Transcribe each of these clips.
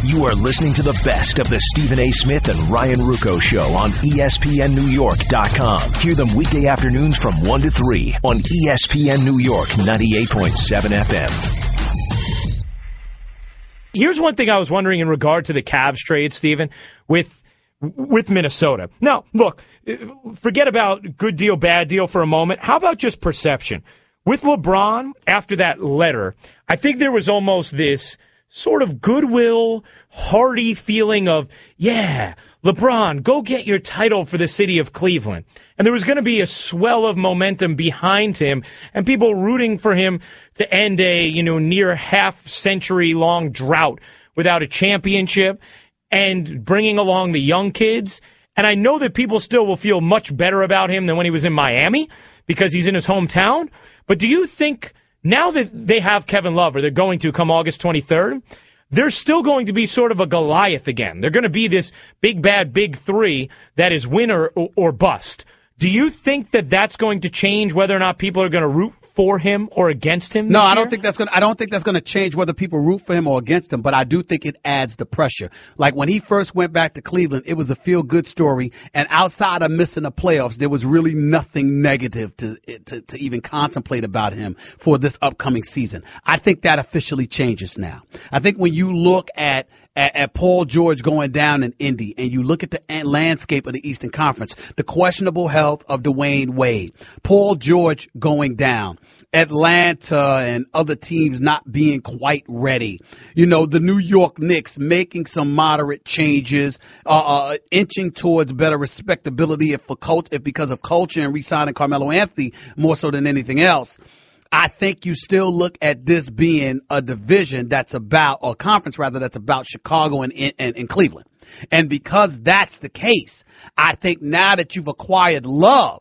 You are listening to the best of the Stephen A. Smith and Ryan Ruocco Show on ESPNNewYork.com. Hear them weekday afternoons from 1 to 3 on ESPN New York 98.7 FM. Here's one thing I was wondering in regard to the Cavs trade, Stephen, with Minnesota. Now, look, forget about good deal, bad deal for a moment. How about just perception? With LeBron, after that letter, I think there was almost this sort of goodwill, hearty feeling of, yeah, LeBron, go get your title for the city of Cleveland. And there was going to be a swell of momentum behind him and people rooting for him to end a, near half-century-long drought without a championship and bringing along the young kids. And I know that people still will feel much better about him than when he was in Miami because he's in his hometown. But do you think now that they have Kevin Love, or they're going to come August 23rd, they're still going to be sort of a Goliath again? They're going to be this big, bad, big three that is winner or bust. Do you think that that's going to change whether or not people are going to root for him or against him? No, I don't think that's going to change whether people root for him or against him, but I do think it adds the pressure. Like when he first went back to Cleveland, it was a feel-good story, and outside of missing the playoffs, there was really nothing negative to even contemplate about him for this upcoming season. I think that officially changes now. I think when you look at Paul George going down in Indy, and you look at the landscape of the Eastern Conference, the questionable health of Dwayne Wade, Paul George going down, Atlanta and other teams not being quite ready, the New York Knicks making some moderate changes, inching towards better respectability if because of culture and re-signing Carmelo Anthony more so than anything else. I think you still look at this being a division that's about, or conference rather, that's about Chicago and Cleveland. And because that's the case, I think now that you've acquired Love,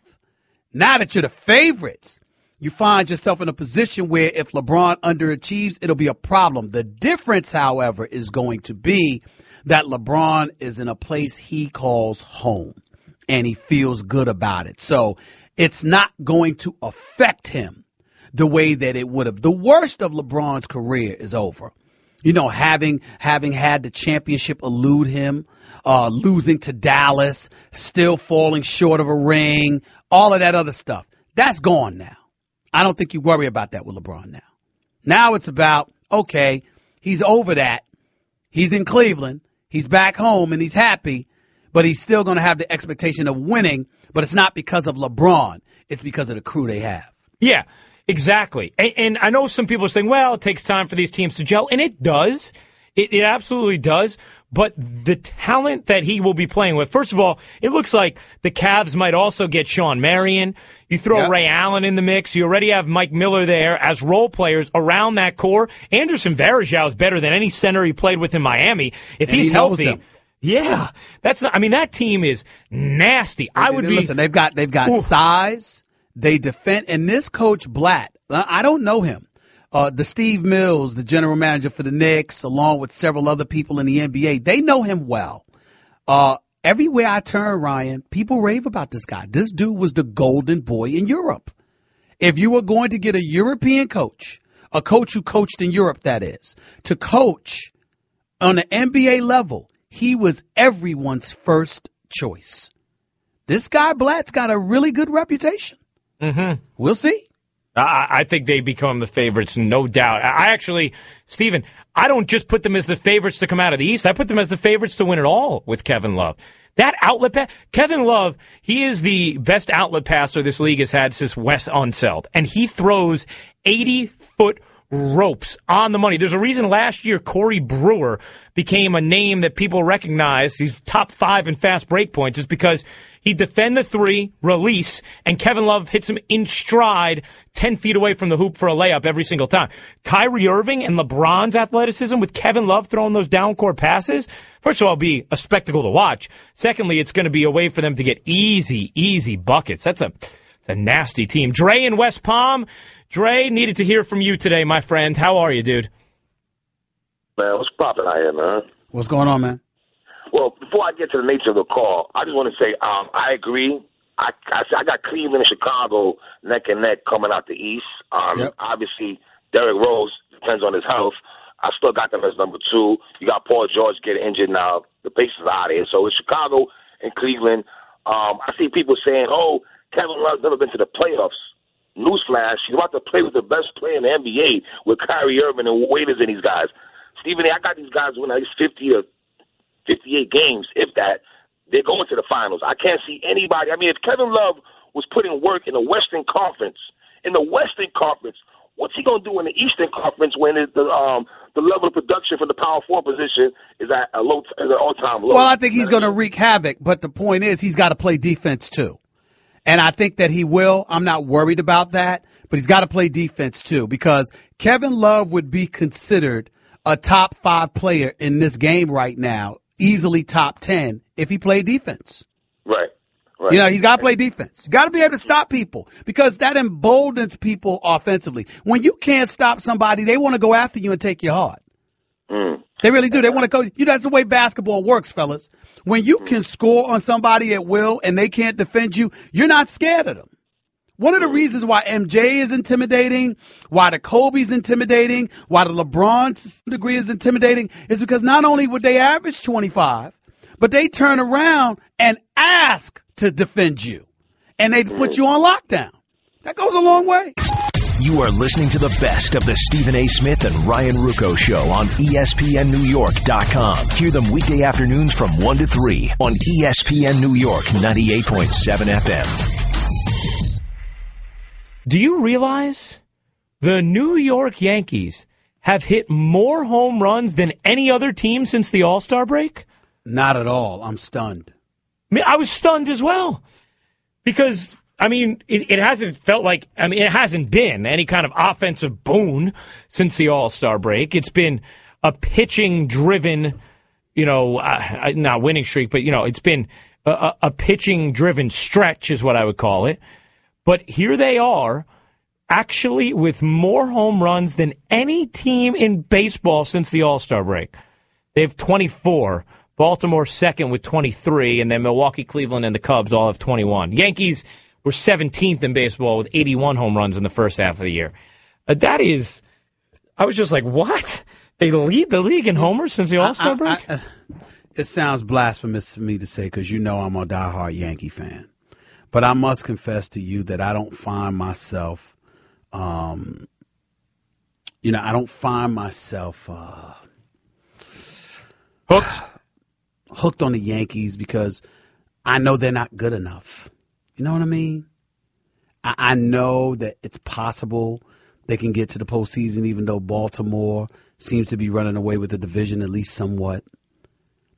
now that you're the favorites, you find yourself in a position where if LeBron underachieves, it'll be a problem. The difference, however, is going to be that LeBron is in a place he calls home, and he feels good about it. So it's not going to affect him the way that it would have. The worst of LeBron's career is over. Having had the championship elude him, losing to Dallas, still falling short of a ring, all of that other stuff. That's gone now. I don't think you worry about that with LeBron now. Now it's about, okay, he's over that. He's in Cleveland. He's back home and he's happy, but he's still going to have the expectation of winning, but it's not because of LeBron. It's because of the crew they have. Yeah. Exactly. And I know some people are saying, well, it takes time for these teams to gel, and it does. It absolutely does. But the talent that he will be playing with, first of all, it looks like the Cavs might also get Sean Marion. You throw Ray Allen in the mix. You already have Mike Miller there as role players around that core. Anderson Varejao is better than any center he played with in Miami. If he's healthy. Yeah. That team is nasty. Listen, they've got size. They defend, and this coach Blatt, I don't know him. The Steve Mills, the general manager for the Knicks, along with several other people in the NBA, they know him well. Everywhere I turn, Ryan, people rave about this guy. This dude was the golden boy in Europe. If you were going to get a European coach, a coach who coached in Europe, that is, to coach on the NBA level, he was everyone's first choice. This guy Blatt's got a really good reputation. Mm-hmm. We'll see. I think they become the favorites, no doubt. Stephen, I don't just put them as the favorites to come out of the East. I put them as the favorites to win it all with Kevin Love. That outlet pass, Kevin Love, he is the best outlet passer this league has had since Wes Unseld. And he throws 80-foot ropes on the money. There's a reason last year Corey Brewer became a name that people recognize. He's top 5 in fast break points just because he'd defend the three, release, and Kevin Love hits him in stride 10 feet away from the hoop for a layup every single time. Kyrie Irving and LeBron's athleticism with Kevin Love throwing those down-court passes, first of all, it'll be a spectacle to watch. Secondly, it's going to be a way for them to get easy buckets. That's a nasty team. Dre in West Palm. Dre, needed to hear from you today, my friend. How are you, dude? Man, what's poppin' out here, man? What's going on, man? Well, before I get to the nature of the call, I just want to say I agree. I got Cleveland and Chicago neck and neck coming out the East. Obviously, Derrick Rose depends on his health. I still got them as number 2. You got Paul George getting injured now. The Pacers are out of here. So it's Chicago and Cleveland. I see people saying, oh, Kevin Love's never been to the playoffs. Newsflash, he's about to play with the best player in the NBA with Kyrie Irving and Waiters and these guys. Stephen A., I got these guys winning at least 50 to 58 games, if that. They're going to the finals. I can't see anybody. I mean, if Kevin Love was putting work in the Western Conference, what's he going to do in the Eastern Conference when the level of production for the power forward position is at an all-time low? Well, I think he's going to wreak havoc, but the point is he's got to play defense too. And I think that he will. I'm not worried about that, but he's got to play defense too because Kevin Love would be considered a top 5 player in this game right now, easily top 10 if he played defense. Right. You know, he's got to play defense. You got to be able to stop people because that emboldens people offensively. When you can't stop somebody, they want to go after you and take your heart. They really do. They want to go. That's the way basketball works, fellas. When you can score on somebody at will and they can't defend you, you're not scared of them. One of the reasons why MJ is intimidating, why the Kobe's intimidating, why the LeBron degree is intimidating is because not only would they average 25, but they turn around and ask to defend you. And they put you on lockdown. That goes a long way. You are listening to the best of the Stephen A. Smith and Ryan Ruocco Show on ESPNNewYork.com. Hear them weekday afternoons from 1 to 3 on ESPN New York 98.7 FM. Do you realize the New York Yankees have hit more home runs than any other team since the All-Star break? Not at all. I'm stunned. I was stunned as well because, it hasn't felt like, it hasn't been any kind of offensive boon since the All-Star break. It's been a pitching-driven, not winning streak, but, it's been a pitching-driven stretch is what I would call it. But here they are, actually with more home runs than any team in baseball since the All-Star break. They have 24. Baltimore second with 23, and then Milwaukee, Cleveland, and the Cubs all have 21. Yankees were 17th in baseball with 81 home runs in the first half of the year. I was just like, what? They lead the league in homers since the All-Star break? It sounds blasphemous for me to say because I'm a diehard Yankee fan. But I must confess to you that I don't find myself, hooked on the Yankees because I know they're not good enough. You know what I mean? I know that it's possible they can get to the postseason even though Baltimore seems to be running away with the division at least somewhat.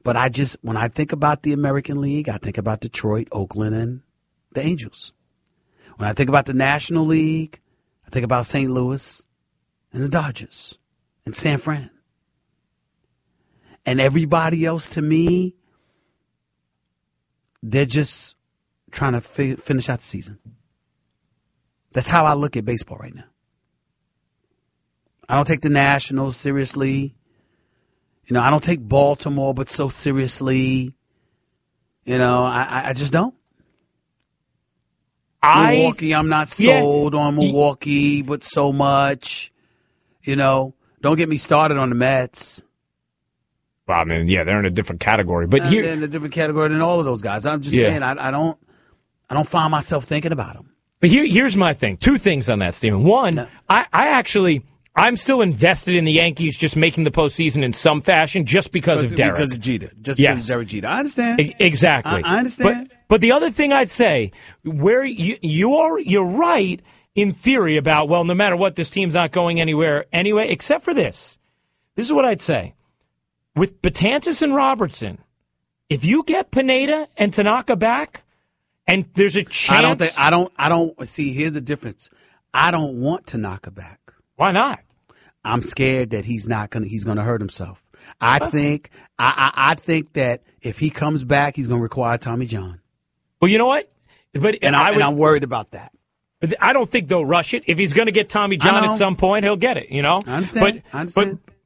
But when I think about the American League, I think about Detroit, Oakland, and the Angels. When I think about the National League, I think about St. Louis and the Dodgers and San Fran. And everybody else, to me, they're just trying to finish out the season. That's how I look at baseball right now. I don't take the Nationals seriously. I don't take Baltimore but so seriously. I just don't. Milwaukee, I'm not sold on Milwaukee, but so much. Don't get me started on the Mets. Well, they're in a different category. But they're in a different category than all of those guys. I'm just saying, I don't find myself thinking about them. But here's my thing. Two things on that, Stephen. One, I'm still invested in the Yankees just making the postseason in some fashion just because of Derek. Because of Jeter. Because of Derek Jeter. I understand. Exactly. I understand. But the other thing I'd say, where you're right in theory about, well, no matter what, this team's not going anywhere anyway, except for this. This is what I'd say. With Betances and Robertson, if you get Pineda and Tanaka back, and there's a chance. I don't see, here's the difference. I don't want Tanaka back. Why not? I'm scared that he's gonna hurt himself. I think that if he comes back, he's gonna require Tommy John. Well, you know what? I'm worried about that. But I don't think they'll rush it. If he's gonna get Tommy John at some point, he'll get it. I understand.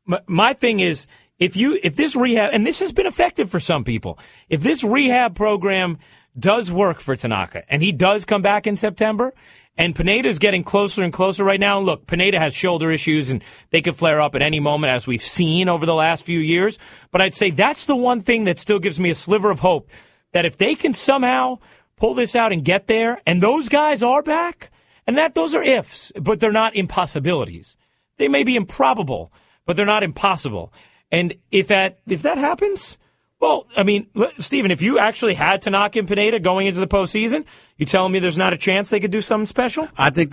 But my thing is, if this rehab, and this has been effective for some people, if this rehab program does work for Tanaka and he does come back in September, And Pineda's getting closer and closer right now. Look, Pineda has shoulder issues, and they could flare up at any moment, as we've seen over the last few years. But I'd say that's the one thing that still gives me a sliver of hope, that if they can somehow pull this out and get there, and those guys are back, and those are ifs, but they're not impossibilities. They may be improbable, but they're not impossible. And if that happens, well, I mean, Stephen, if you actually had to knock in Pineda going into the postseason, you telling me there's not a chance they could do something special? I think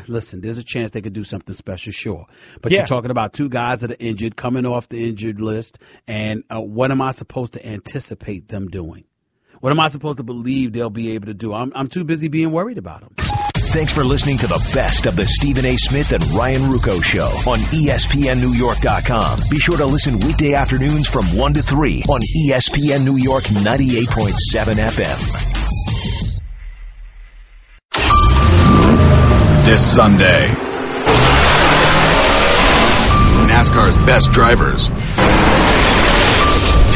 listen, there's a chance they could do something special, sure. But You're talking about two guys that are injured, coming off the injured list, and what am I supposed to anticipate them doing? What am I supposed to believe they'll be able to do? I'm too busy being worried about them. Thanks for listening to the best of the Stephen A. Smith and Ryan Ruocco Show on ESPNNewYork.com. Be sure to listen weekday afternoons from 1 to 3 on ESPN New York 98.7 FM. This Sunday, NASCAR's best drivers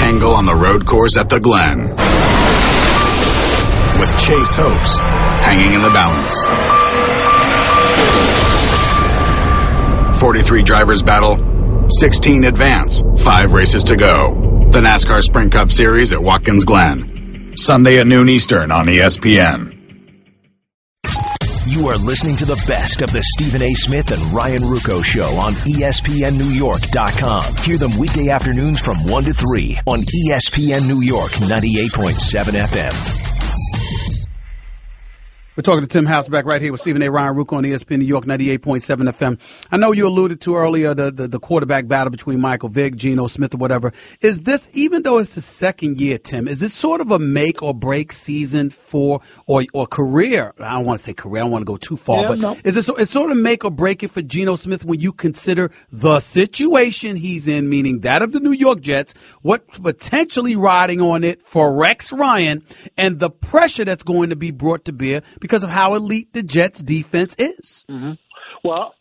tangle on the road course at the Glen, with Chase hopes hanging in the balance. 43 drivers battle, 16 advance, 5 races to go. The NASCAR Sprint Cup Series at Watkins Glen. Sunday at noon Eastern on ESPN. You are listening to the best of the Stephen A. Smith and Ryan Ruocco Show on ESPNNewYork.com. Hear them weekday afternoons from 1 to 3 on ESPN New York 98.7 FM. We're talking to Tim Hasselbeck right here with Stephen A. Ryan Ruocco on ESPN New York 98.7 FM. I know you alluded to earlier the quarterback battle between Michael Vick, Geno Smith, or whatever. Is this, even though it's his second year, Tim, is this sort of a make or break season for or career? I don't want to say career. I don't want to go too far, Is it it's sort of make or break it for Geno Smith when you consider the situation he's in, meaning that of the New York Jets, what potentially riding on it for Rex Ryan, and the pressure that's going to be brought to bear because of how elite the Jets' defense is. Mm-hmm. Well,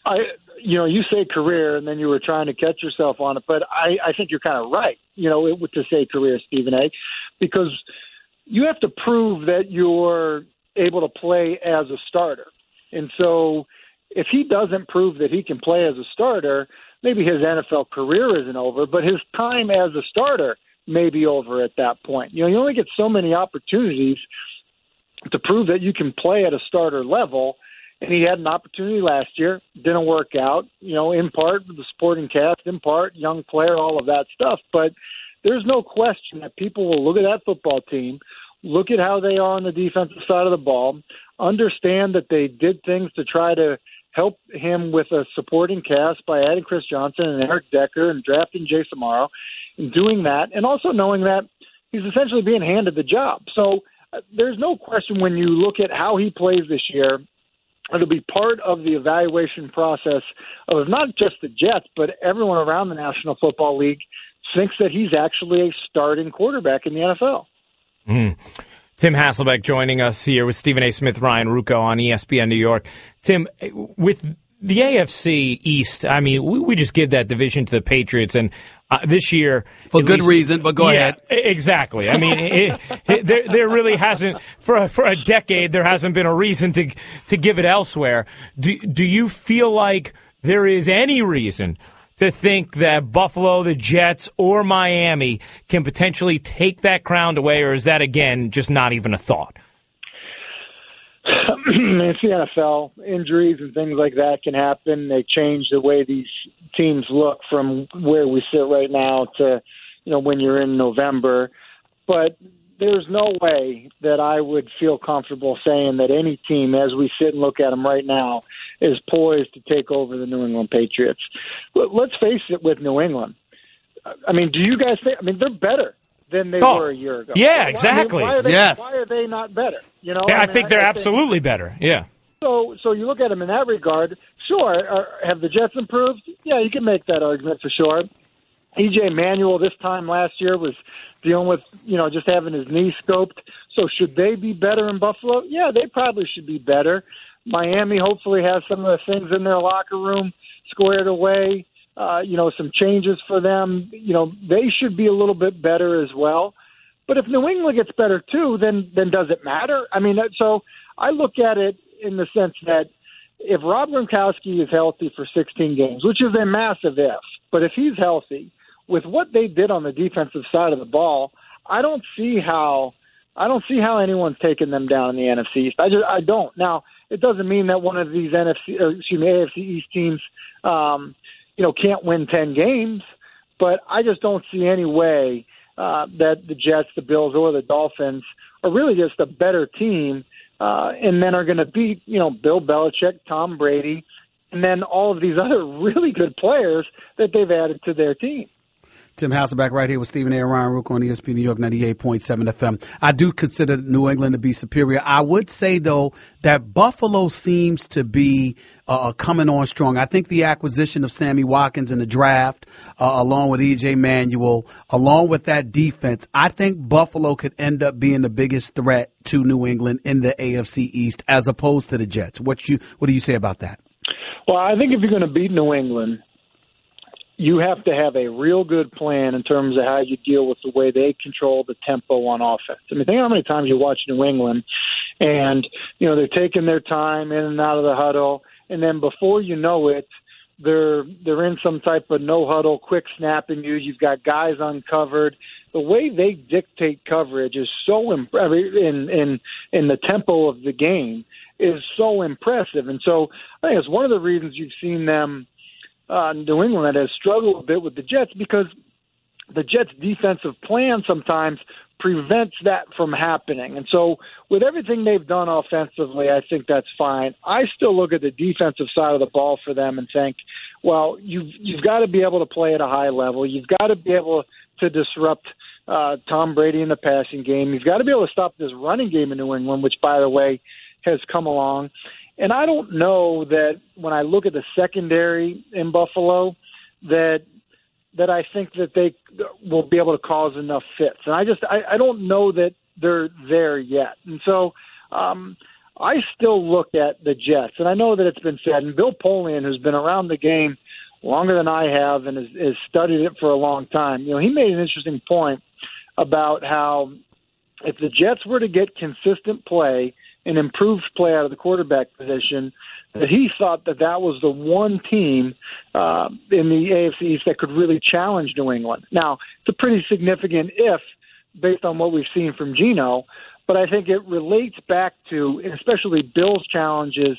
you say career, and then you were trying to catch yourself on it, but I think you're kind of right, to say career, Stephen A., because you have to prove that you're able to play as a starter. And so if he doesn't prove that he can play as a starter, maybe his NFL career isn't over, but his time as a starter may be over at that point. You only get so many opportunities to prove that you can play at a starter level, and he had an opportunity last year, didn't work out, in part with the supporting cast, in part young player, all of that stuff. But there's no question that people will look at that football team, look at how they are on the defensive side of the ball, understand that they did things to try to help him with a supporting cast by adding Chris Johnson and Eric Decker and drafting Jay Samaro, and doing that, and also knowing that he's essentially being handed the job. So there's no question when you look at how he plays this year, it'll be part of the evaluation process of not just the Jets, but everyone around the National Football League thinks that he's actually a starting quarterback in the NFL. Tim Hasselbeck joining us here with Stephen A. Smith, Ryan Ruocco on ESPN New York. Tim, with the AFC East, I mean, we just give that division to the Patriots, and this year, for good reason, but go ahead. Exactly. I mean, there really hasn't, for a decade, there hasn't been a reason to give it elsewhere. Do you feel like there is any reason to think that Buffalo, the Jets, or Miami can potentially take that crown away, or is that, again, just not even a thought? It's the NFL. Injuries and things like that can happen. They change the way these teams look from where we sit right now to, when you're in November. But there's no way that I would feel comfortable saying that any team, as we sit and look at them right now, is poised to take over the New England Patriots. Let's face it, with New England. I mean, do you guys think? I mean, they're better than they were a year ago. Yeah, exactly. Why are they not better? I think they're absolutely better. Yeah. So you look at them in that regard. Sure, have the Jets improved? Yeah, you can make that argument for sure. E.J. Manuel this time last year was dealing with, just having his knee scoped. So should they be better in Buffalo? Yeah, they probably should be better. Miami hopefully has some of the things in their locker room squared away. Some changes for them. They should be a little bit better as well. But if New England gets better too, then does it matter? I mean, so I look at it in the sense that if Rob Gronkowski is healthy for 16 games, which is a massive if, but if he's healthy, with what they did on the defensive side of the ball, I don't see how anyone's taking them down in the NFC East. I don't. Now, it doesn't mean that one of these AFC East teams, can't win 10 games, but I just don't see any way that the Jets, the Bills, or the Dolphins are really just a better team, and then are going to beat, Bill Belichick, Tom Brady, and then all of these other really good players that they've added to their team. Tim Hasselbeck right here with Stephen A. and Ryan Ruocco on ESPN New York 98.7 FM. I do consider New England to be superior. I would say, though, that Buffalo seems to be coming on strong. I think the acquisition of Sammy Watkins in the draft, along with E.J. Manuel, along with that defense, I think Buffalo could end up being the biggest threat to New England in the AFC East as opposed to the Jets. What do you say about that? Well, I think if you're going to beat New England, you have to have a real good plan in terms of how you deal with the way they control the tempo on offense. I mean, think how many times you watch New England and, they're taking their time in and out of the huddle, and then before you know it, they're in some type of no-huddle, quick snapping you. You've got guys uncovered. The way they dictate coverage is so in the tempo of the game is so impressive. And so I think it's one of the reasons you've seen them New England has struggled a bit with the Jets because the Jets' defensive plan sometimes prevents that from happening. And so with everything they've done offensively, I think that's fine. I still look at the defensive side of the ball for them and think, well, you've got to be able to play at a high level. You've got to be able to disrupt Tom Brady in the passing game. You've got to be able to stop this running game in New England, which, by the way, has come along. And I don't know that when I look at the secondary in Buffalo that I think that they will be able to cause enough fits. And I don't know that they're there yet. And so I still look at the Jets. And I know that it's been said, and Bill Polian, who's been around the game longer than I have and has studied it for a long time, he made an interesting point about how if the Jets were to get consistent play and improved play out of the quarterback position, that he thought that was the one team in the AFC East that could really challenge New England. Now, it's a pretty significant if based on what we've seen from Geno, but I think it relates back to, especially Bill's challenges,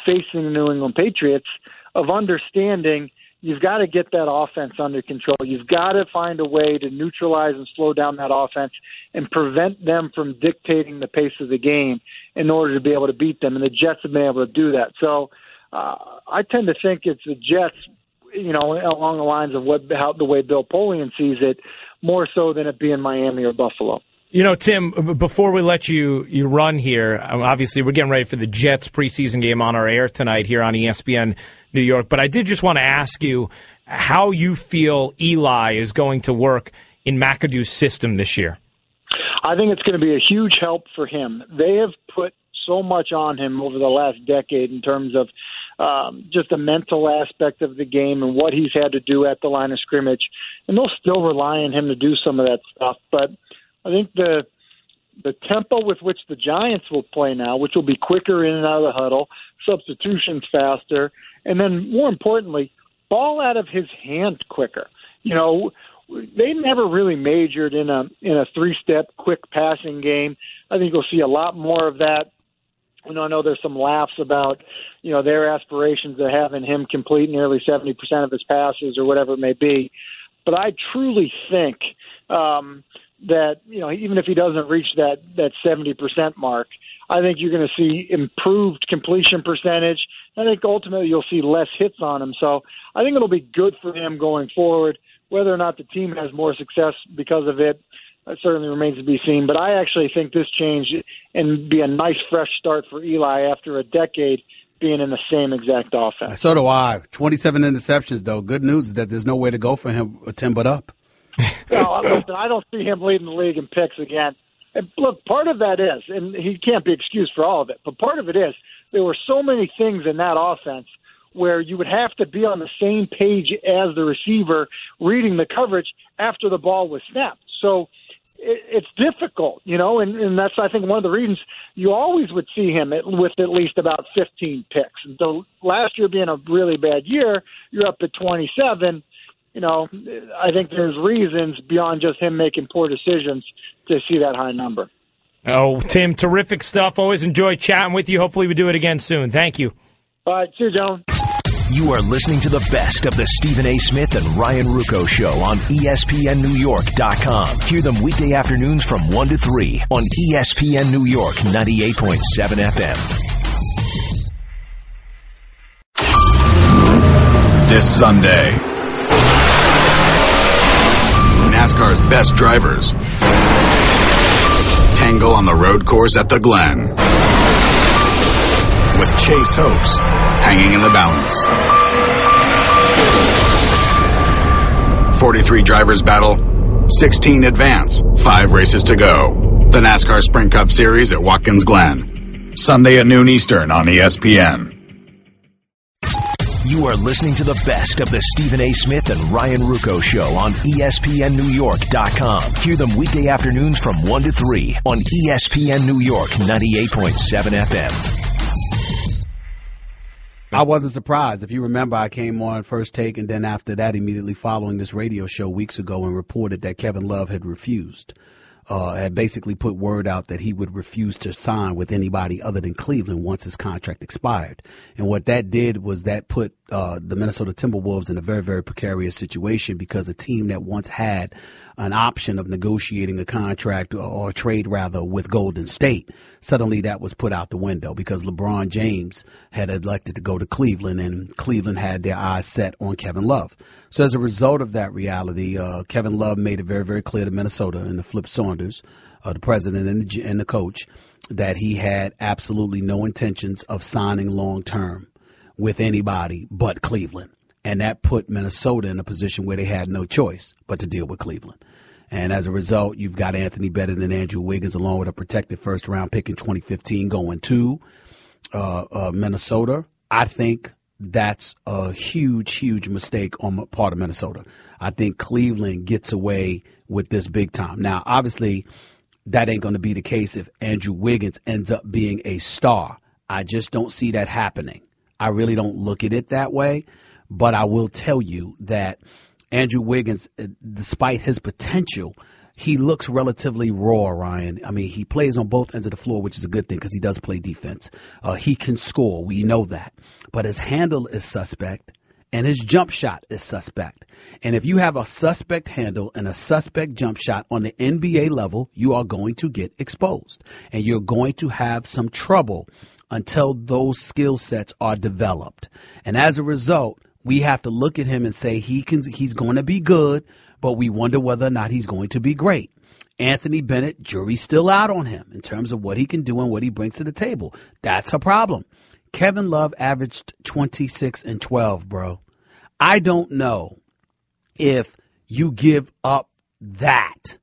facing the New England Patriots, of understanding you've got to get that offense under control. You've got to find a way to neutralize and slow down that offense and prevent them from dictating the pace of the game in order to be able to beat them. And the Jets have been able to do that. So I tend to think it's the Jets, along the lines of the way Bill Polian sees it, more so than it being Miami or Buffalo. Tim, before we let you run here, obviously we're getting ready for the Jets preseason game on our air tonight here on ESPN New York, but I did just want to ask you how you feel Eli is going to work in McAdoo's system this year. I think it's going to be a huge help for him. They have put so much on him over the last decade in terms of just the mental aspect of the game and what he's had to do at the line of scrimmage, and they'll still rely on him to do some of that stuff, but I think the tempo with which the Giants will play now, which will be quicker in and out of the huddle, substitutions faster, and then more importantly, ball out of his hand quicker. They never really majored in a three-step quick passing game. I think you'll see a lot more of that. I know there's some laughs about, their aspirations of having him complete nearly 70% of his passes or whatever it may be. But I truly think that, even if he doesn't reach that 70% mark, I think you're going to see improved completion percentage. I think ultimately you'll see less hits on him. So I think it'll be good for him going forward. Whether or not the team has more success because of it, certainly remains to be seen. But I actually think this change and be a nice fresh start for Eli after a decade being in the same exact offense. So do I. 27 interceptions, though. Good news is that there's no way to go for him, Tim, but up. No, listen, I don't see him leading the league in picks again. And look, part of that is, and he can't be excused for all of it, but part of it is there were so many things in that offense where you would have to be on the same page as the receiver reading the coverage after the ball was snapped. So it's difficult, and that's, I think, one of the reasons you always would see him with at least about 15 picks. And so last year being a really bad year, you're up to 27. I think there's reasons beyond just him making poor decisions to see that high number. Oh, Tim, terrific stuff. Always enjoy chatting with you. Hopefully we do it again soon. Thank you. All right, see you, gentlemen. You are listening to the best of the Stephen A. Smith and Ryan Ruocco Show on ESPNNewYork.com. Hear them weekday afternoons from 1 to 3 on ESPN New York 98.7 FM. This Sunday, NASCAR's best drivers tangle on the road course at the Glen, with Chase Hopes hanging in the balance. 43 drivers battle, 16 advance, 5 races to go. The NASCAR Sprint Cup Series at Watkins Glen. Sunday at noon Eastern on ESPN. You are listening to the best of the Stephen A. Smith and Ryan Ruocco Show on ESPNNewYork.com. Hear them weekday afternoons from 1 to 3 on ESPN New York 98.7 FM. I wasn't surprised. If you remember, I came on First Take, and then after that, immediately following this radio show weeks ago, and reported that Kevin Love had refused. Had basically put word out that he would refuse to sign with anybody other than Cleveland once his contract expired. And what that did was that put the Minnesota Timberwolves in a very, very precarious situation, because a team that once had an option of negotiating a contract or a trade rather with Golden State, suddenly that was put out the window because LeBron James had elected to go to Cleveland, and Cleveland had their eyes set on Kevin Love. So as a result of that reality, Kevin Love made it very, very clear to Minnesota and to Flip Saunders, the president and the coach, that he had absolutely no intentions of signing long term with anybody but Cleveland. And that put Minnesota in a position where they had no choice but to deal with Cleveland. And as a result, you've got Anthony Bennett and Andrew Wiggins, along with a protected first-round pick in 2015, going to Minnesota. I think that's a huge, huge mistake on the part of Minnesota. I think Cleveland gets away with this big time. Now, obviously, that ain't going to be the case if Andrew Wiggins ends up being a star. I just don't see that happening. I really don't look at it that way. But I will tell you that Andrew Wiggins, despite his potential, he looks relatively raw, Ryan. I mean, he plays on both ends of the floor, which is a good thing because he does play defense. He can score. We know that. But his handle is suspect, and his jump shot is suspect. And if you have a suspect handle and a suspect jump shot on the NBA level, you are going to get exposed. And you're going to have some trouble until those skill sets are developed. And as a result, we have to look at him and say he's going to be good, but we wonder whether or not he's going to be great. Anthony Bennett, jury's still out on him in terms of what he can do and what he brings to the table. That's a problem. Kevin Love averaged 26 and 12, bro. I don't know if you give up that.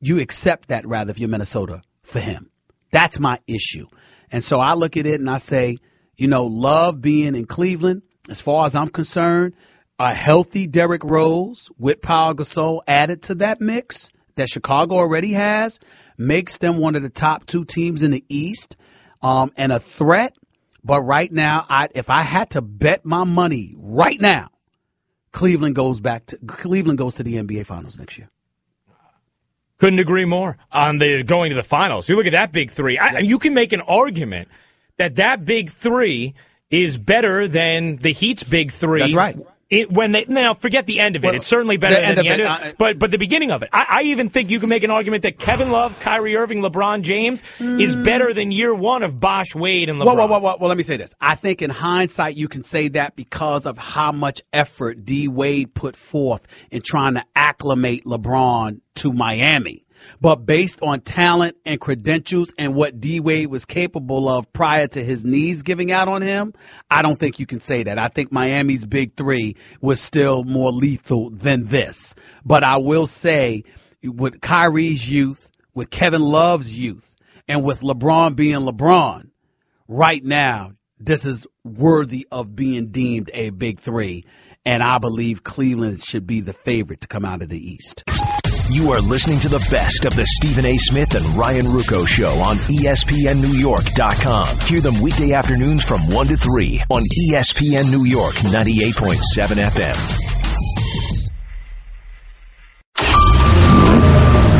You accept that, rather, if you're Minnesota, for him. That's my issue. And so I look at it and I say, Love being in Cleveland, as far as I'm concerned, a healthy Derrick Rose with Pau Gasol added to that mix that Chicago already has makes them one of the top 2 teams in the East and a threat. But right now, if I had to bet my money right now, Cleveland goes to the NBA Finals next year. Couldn't agree more on the going to the finals. You look at that big three. You can make an argument that big three is better than the Heat's big three. That's right. Now forget the end of it. Well, it's certainly better than the end of it. But the beginning of it. I even think you can make an argument that Kevin Love, Kyrie Irving, LeBron James is better than year one of Bosh, Wade, and LeBron. Well, let me say this. I think in hindsight you can say that because of how much effort D. Wade put forth in trying to acclimate LeBron to Miami. But based on talent and credentials and what D-Wade was capable of prior to his knees giving out on him, I don't think you can say that. I think Miami's big three was still more lethal than this. But I will say, with Kyrie's youth, with Kevin Love's youth, and with LeBron being LeBron, right now, this is worthy of being deemed a big three. and I believe Cleveland should be the favorite to come out of the East. You are listening to the best of the Stephen A. Smith and Ryan Ruocco Show on ESPNNewYork.com. Hear them weekday afternoons from 1 to 3 on ESPN New York 98.7 FM.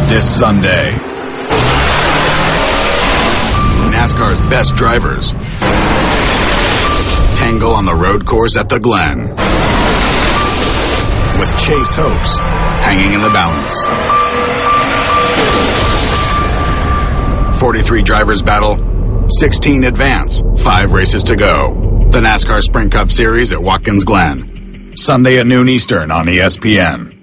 This Sunday, NASCAR's best drivers tangle on the road course at the Glen, with Chase Hopes hanging in the balance. 43 drivers battle, 16 advance, 5 races to go. The NASCAR Sprint Cup Series at Watkins Glen, Sunday at noon Eastern on ESPN.